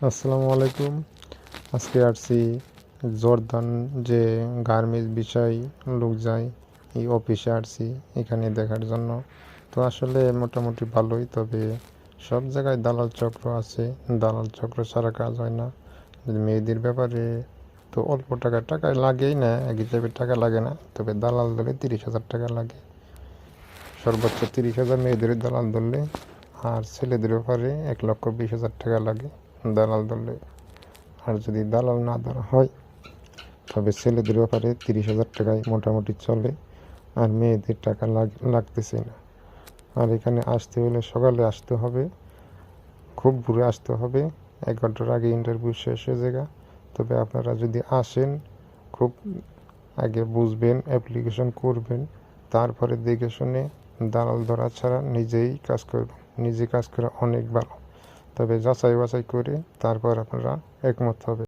আসসালামু আলাইকুম। আজকে আসছি জর্দান যে গার্মেন্টস বিষয় লোক যায় এই অফিসে আসছি এখানে দেখার জন্য। তো আসলে মোটামুটি ভালোই, তবে সব জায়গায় দালাল চক্র আছে। দালাল চক্র ছাড়া কাজ হয় না। মেয়েদের ব্যাপারে তো অল্প টাকায় লাগেই না, এক হিসাবে টাকা লাগে না, তবে দালাল ধরে 30,000 টাকা লাগে, সর্বোচ্চ 30,000 মেয়েদের দালাল ধরলে। আর ছেলেদের ব্যাপারে 1,20,000 টাকা লাগে দালাল ধরলে। আর যদি দালাল না ধরা হয় তবে ছেলেদের ব্যাপারে 30,000 টাকায় মোটামুটি চলে, আর মেয়েদের টাকা লাগতেছে না। আর এখানে আসতে হলে সকালে আসতে হবে, খুব ভোরে আসতে হবে, 1 ঘন্টার আগে ইন্টারভিউ শেষ হয়ে যাবে। তবে আপনারা যদি আসেন, খুব আগে বুঝবেন, অ্যাপ্লিকেশন করবেন, তারপরে দেখে শুনে দালাল ধরা ছাড়া নিজেই কাজ করবেন। নিজে কাজ করা অনেক ভালো, তবে যাচাই বাছাই করে তারপর আপনারা একমত হবে।